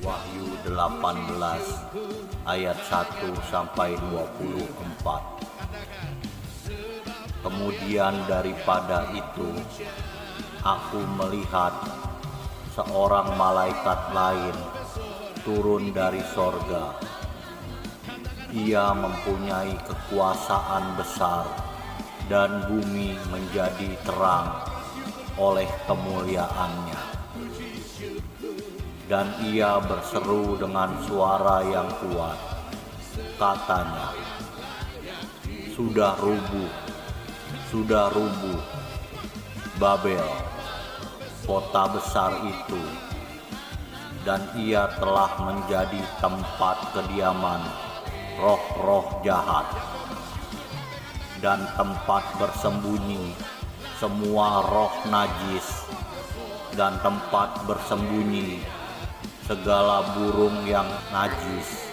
Wahyu 18 ayat 1 sampai 24. Kemudian daripada itu aku melihat seorang malaikat lain turun dari sorga. Ia mempunyai kekuasaan besar dan bumi menjadi terang oleh kemuliaannya. Dan ia berseru dengan suara yang kuat, katanya, sudah rubuh, Babel, kota besar itu, dan ia telah menjadi tempat kediaman roh-roh jahat, dan tempat bersembunyi semua roh najis, dan tempat bersembunyi segala burung yang najis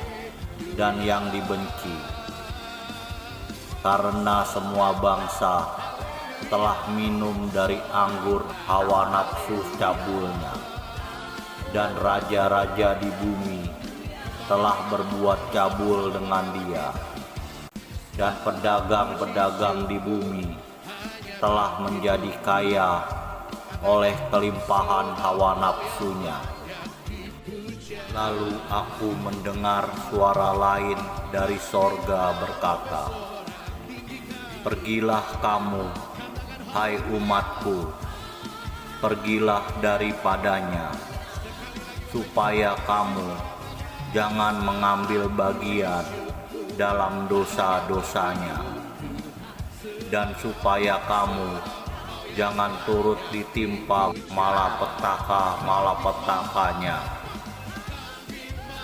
dan yang dibenci. Karena semua bangsa telah minum dari anggur hawa nafsu cabulnya, dan raja-raja di bumi telah berbuat cabul dengan dia, dan pedagang-pedagang di bumi telah menjadi kaya oleh kelimpahan hawa nafsunya. Lalu aku mendengar suara lain dari sorga berkata, pergilah kamu, hai umatku, pergilah daripadanya, supaya kamu jangan mengambil bagian dalam dosa-dosanya, dan supaya kamu jangan turut ditimpa malapetaka-malapetakanya.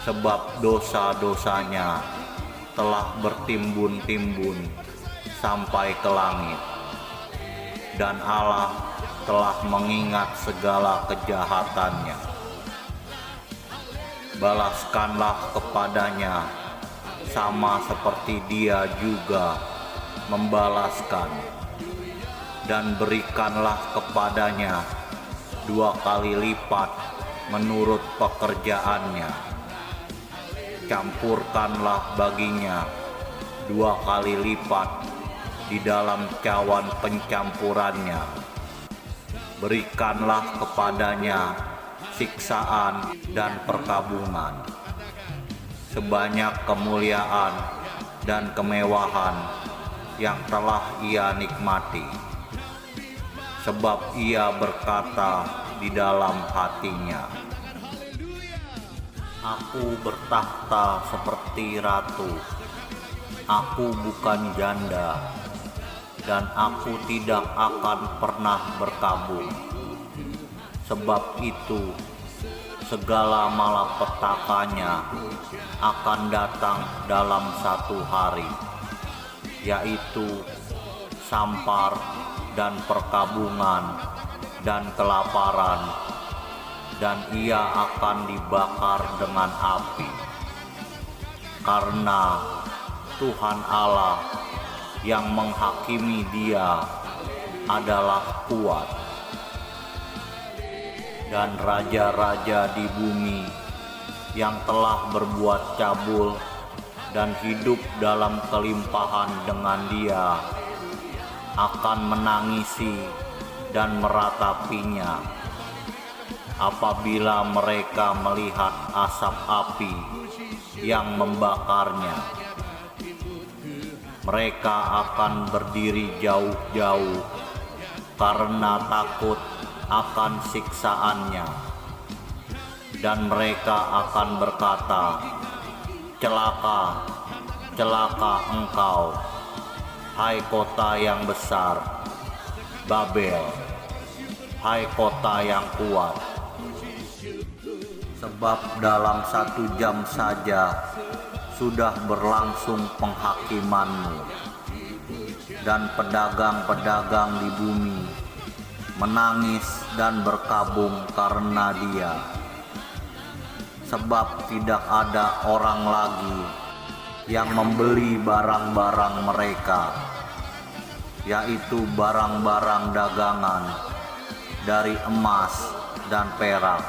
Sebab dosa-dosanya telah bertimbun-timbun sampai ke langit, dan Allah telah mengingat segala kejahatannya. Balaskanlah kepadanya sama seperti dia juga membalaskan, dan berikanlah kepadanya 2 kali lipat menurut pekerjaannya. Campurkanlah baginya 2 kali lipat di dalam cawan pencampurannya. Berikanlah kepadanya siksaan dan perkabungan, sebanyak kemuliaan dan kemewahan yang telah ia nikmati. Sebab ia berkata di dalam hatinya, aku bertahta seperti ratu, aku bukan janda, dan aku tidak akan pernah berkabung. Sebab itu segala malapetakanya akan datang dalam 1 hari, yaitu sampar dan perkabungan dan kelaparan, dan ia akan dibakar dengan api. Karena Tuhan Allah yang menghakimi dia adalah kuat, dan raja-raja di bumi yang telah berbuat cabul dan hidup dalam kelimpahan dengan dia akan menangisi dan meratapinya apabila mereka melihat asap api yang membakarnya. Mereka akan berdiri jauh-jauh karena takut akan siksaannya, dan mereka akan berkata, celaka, celaka engkau, hai kota yang besar, Babel, hai kota yang kuat. Sebab dalam 1 jam saja sudah berlangsung penghakimanmu, dan pedagang-pedagang di bumi menangis dan berkabung karena dia. Sebab tidak ada orang lagi yang membeli barang-barang mereka, yaitu barang-barang dagangan dari emas dan perak,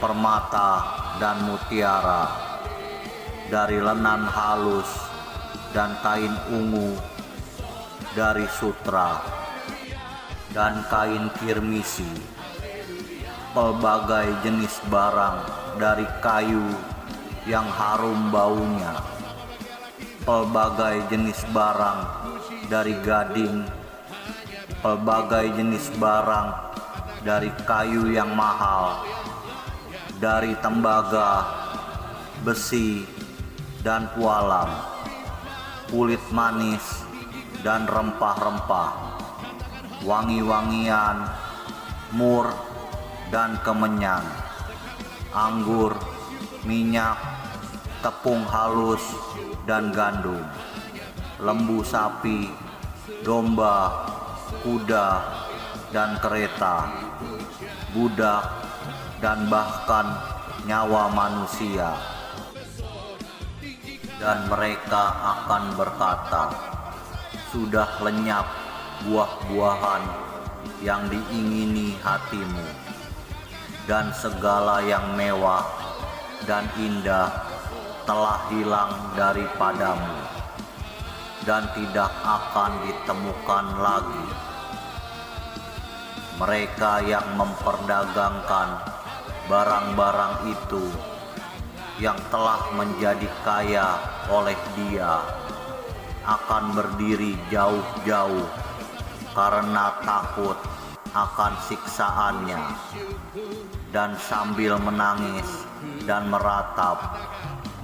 permata dan mutiara, dari lenan halus dan kain ungu, dari sutra dan kain kirmisi, pelbagai jenis barang dari kayu yang harum baunya, pelbagai jenis barang dari gading, pelbagai jenis barang dari kayu yang mahal, dari tembaga, besi, dan pualam, kulit manis dan rempah-rempah, wangi-wangian, mur dan kemenyan, anggur, minyak, tepung halus dan gandum, lembu sapi, domba, kuda dan kereta, budak, dan bahkan nyawa manusia. Dan mereka akan berkata, sudah lenyap buah-buahan yang diingini hatimu, dan segala yang mewah dan indah telah hilang daripadamu, dan tidak akan ditemukan lagi. Mereka yang memperdagangkan barang-barang itu yang telah menjadi kaya oleh Dia akan berdiri jauh-jauh karena takut akan siksaannya, dan sambil menangis dan meratap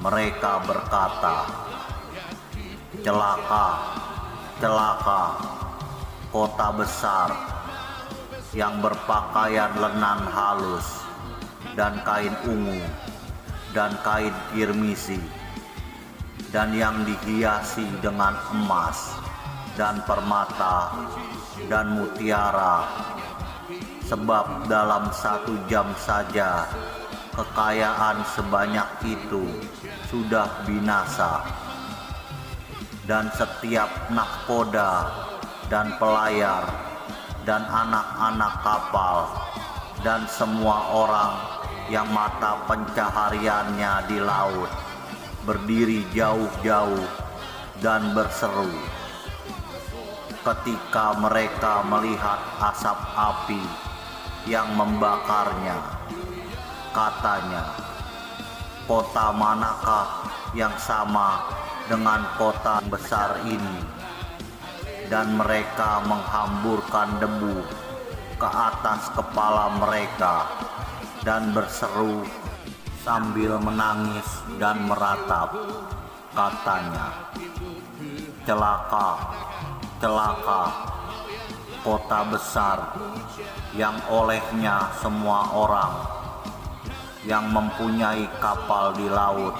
mereka berkata, celaka, celaka, kota besar yang berpakaian lenan halus dan kain ungu dan kain kirmisi, dan yang dihiasi dengan emas dan permata dan mutiara, sebab dalam 1 jam saja kekayaan sebanyak itu sudah binasa, dan setiap nahkoda dan pelayar dan anak-anak kapal dan semua orang yang mata pencahariannya di laut berdiri jauh-jauh dan berseru ketika mereka melihat asap api yang membakarnya. Katanya, kota manakah yang sama dengan kota besar ini? Dan mereka menghamburkan debu ke atas kepala mereka dan berseru sambil menangis dan meratap. Katanya, celaka, celaka, kota besar yang olehnya semua orang yang mempunyai kapal di laut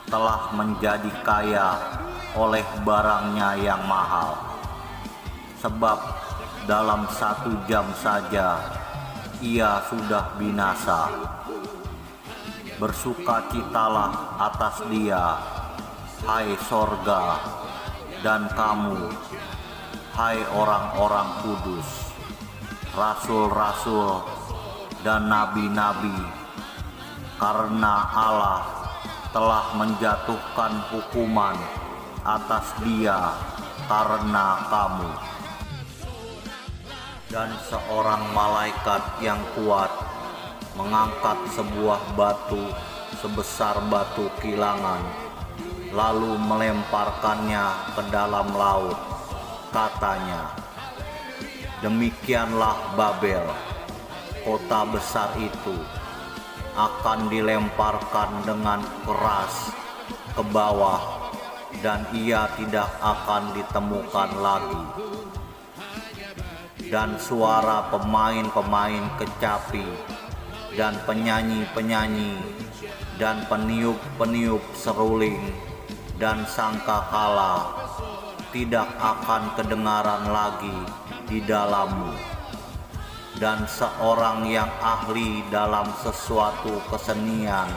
telah menjadi kaya oleh barangnya yang mahal. Sebab dalam 1 jam saja ia sudah binasa. Bersukacitalah atas dia, hai sorga, dan kamu, hai orang-orang kudus, rasul-rasul dan nabi-nabi, karena Allah telah menjatuhkan hukuman atas dia karena kamu. Dan seorang malaikat yang kuat mengangkat sebuah batu sebesar batu kilangan, lalu melemparkannya ke dalam laut. Katanya, demikianlah Babel, kota besar itu, akan dilemparkan dengan keras ke bawah, dan ia tidak akan ditemukan lagi. Dan suara pemain-pemain kecapi dan penyanyi-penyanyi dan peniup-peniup seruling dan sangkakala tidak akan kedengaran lagi di dalammu. Dan seorang yang ahli dalam sesuatu kesenian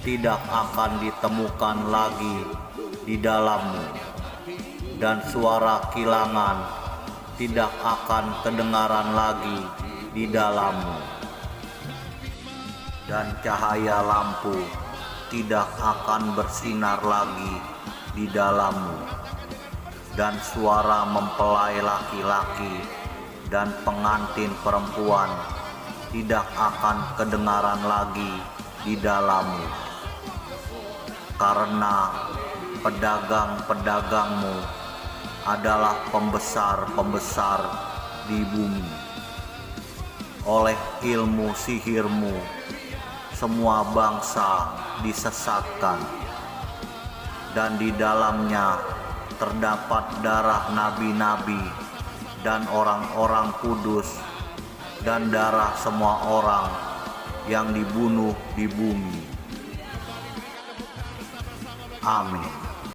tidak akan ditemukan lagi di dalammu, dan suara kilangan tidak akan kedengaran lagi di dalammu. dan cahaya lampu tidak akan bersinar lagi di dalammu, dan suara mempelai laki-laki dan pengantin perempuan tidak akan kedengaran lagi di dalammu, karena pedagang-pedagangmu adalah pembesar-pembesar di bumi. Oleh ilmu sihirmu, semua bangsa disesatkan, dan di dalamnya terdapat darah nabi-nabi dan orang-orang kudus, dan darah semua orang yang dibunuh di bumi. Amin.